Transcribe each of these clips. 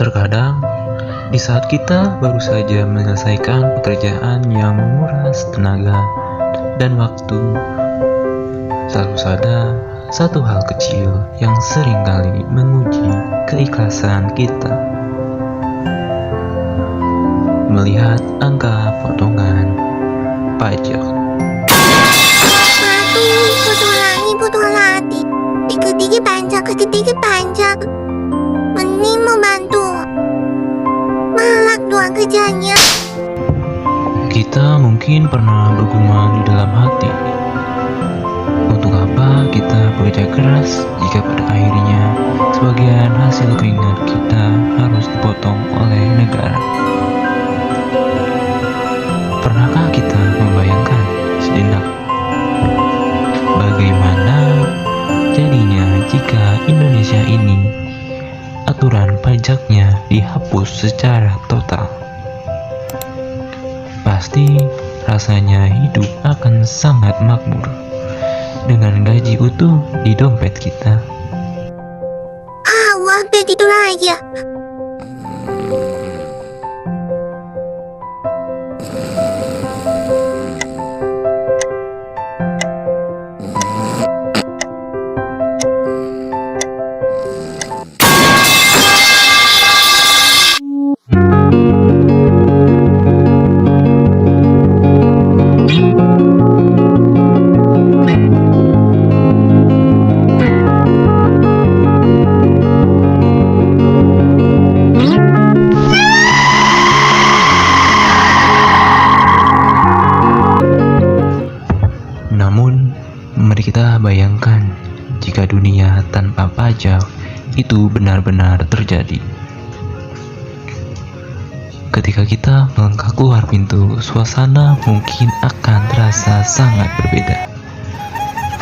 Terkadang, di saat kita baru saja menyelesaikan pekerjaan yang menguras tenaga dan waktu, selalu ada satu hal kecil yang seringkali menguji keikhlasan kita. Melihat angka potongan pajak. Aduh, kotor lagi. Dikit-dikit panjang. Mending mau bantu. Malak doang kerjanya. Kita mungkin pernah bergumam di dalam hati. Untuk apa kita bekerja keras jika pada akhirnya sebagian hasil keringat kita harus dipotong oleh negara? Pernahkah kita membayangkan sejenak bagaimana jadinya jika Indonesia ini aturan pajaknya dihapus secara total? Pasti rasanya hidup akan sangat makmur dengan gaji utuh di dompet kita. Wah, tidur aja. Namun, mari kita bayangkan jika dunia tanpa pajak itu benar-benar terjadi. Ketika kita melangkah keluar pintu, suasana mungkin akan terasa sangat berbeda.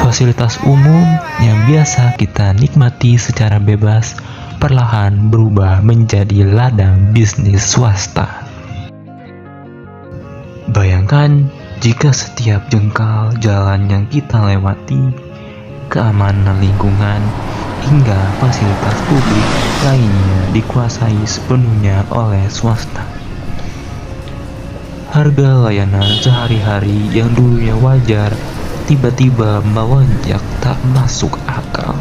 Fasilitas umum yang biasa kita nikmati secara bebas perlahan berubah menjadi ladang bisnis swasta. Bayangkan jika setiap jengkal jalan yang kita lewati, keamanan lingkungan, hingga fasilitas publik lainnya dikuasai sepenuhnya oleh swasta. Harga layanan sehari-hari yang dulunya wajar tiba-tiba melonjak tak masuk akal.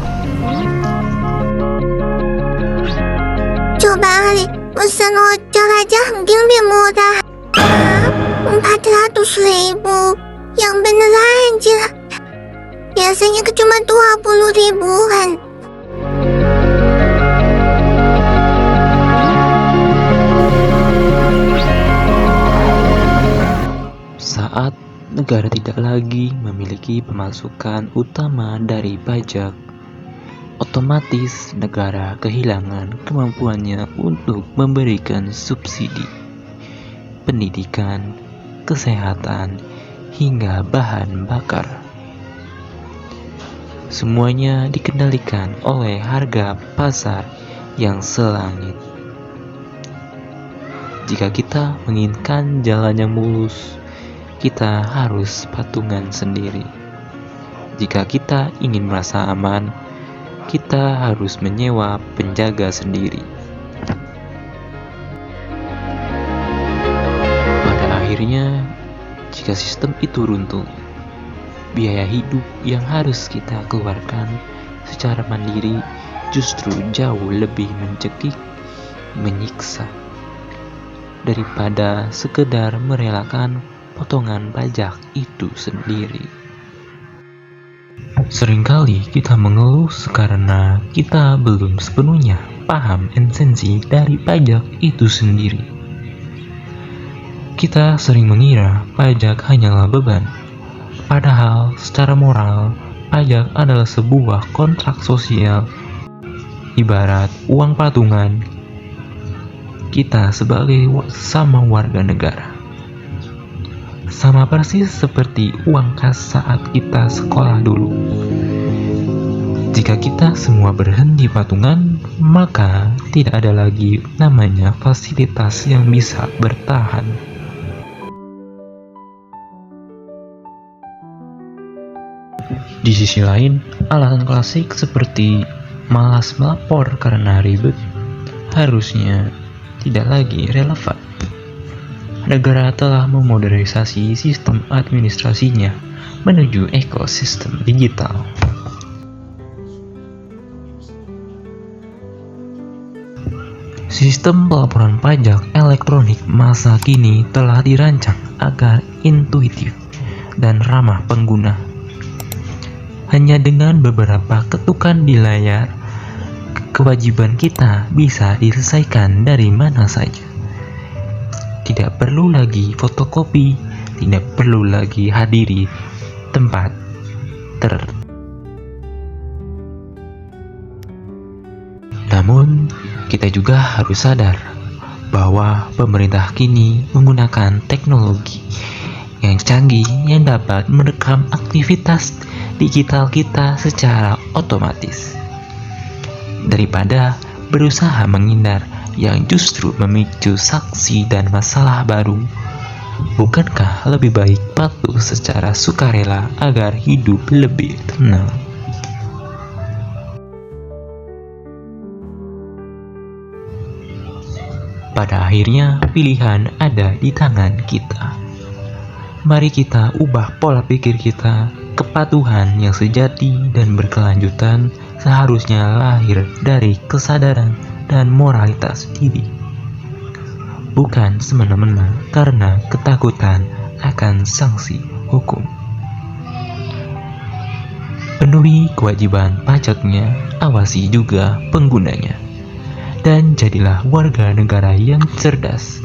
Coba Ali, pesan ojol aja mungkin lebih murah. 400.000, yang bener aja. Biasanya cuma 20 ribuan. Saat negara tidak lagi memiliki pemasukan utama dari pajak, otomatis negara kehilangan kemampuannya untuk memberikan subsidi pendidikan, kesehatan, hingga bahan bakar. Semuanya dikendalikan oleh harga pasar yang selangit. Jika kita menginginkan jalan yang mulus, kita harus patungan sendiri. Jika kita ingin merasa aman, kita harus menyewa penjaga sendiri. Akhirnya, jika sistem itu runtuh, biaya hidup yang harus kita keluarkan secara mandiri justru jauh lebih mencekik, menyiksa, daripada sekedar merelakan potongan pajak itu sendiri. Seringkali kita mengeluh karena kita belum sepenuhnya paham esensi dari pajak itu sendiri. Kita sering mengira pajak hanyalah beban, padahal secara moral, pajak adalah sebuah kontrak sosial. Ibarat uang patungan, kita sebagai sama warga negara. Sama persis seperti uang kas saat kita sekolah dulu. Jika kita semua berhenti patungan, maka tidak ada lagi namanya fasilitas yang bisa bertahan. Di sisi lain, alasan klasik seperti malas melapor karena ribet harusnya tidak lagi relevan. Negara telah memodernisasi sistem administrasinya menuju ekosistem digital. Sistem pelaporan pajak elektronik masa kini telah dirancang agar intuitif dan ramah pengguna. Hanya dengan beberapa ketukan di layar, kewajiban kita bisa diselesaikan dari mana saja. Tidak perlu lagi fotokopi, tidak perlu lagi hadiri tempat Namun, kita juga harus sadar bahwa pemerintah kini menggunakan teknologi yang canggih yang dapat merekam aktivitas digital kita secara otomatis. Daripada berusaha menghindar yang justru memicu saksi dan masalah baru, bukankah lebih baik patuh secara sukarela agar hidup lebih tenang? Pada akhirnya, pilihan ada di tangan kita. Mari kita ubah pola pikir kita. Kepatuhan yang sejati dan berkelanjutan seharusnya lahir dari kesadaran dan moralitas diri, bukan semena-mena karena ketakutan akan sanksi hukum. Penuhi kewajiban pajaknya, awasi juga penggunanya, dan jadilah warga negara yang cerdas,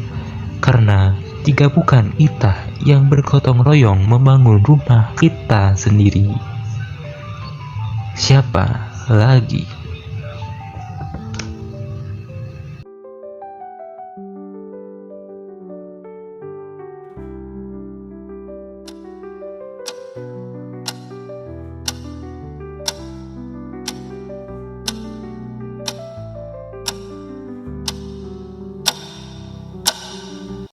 karena jika bukan kita yang bergotong royong membangun rumah kita sendiri, siapa lagi?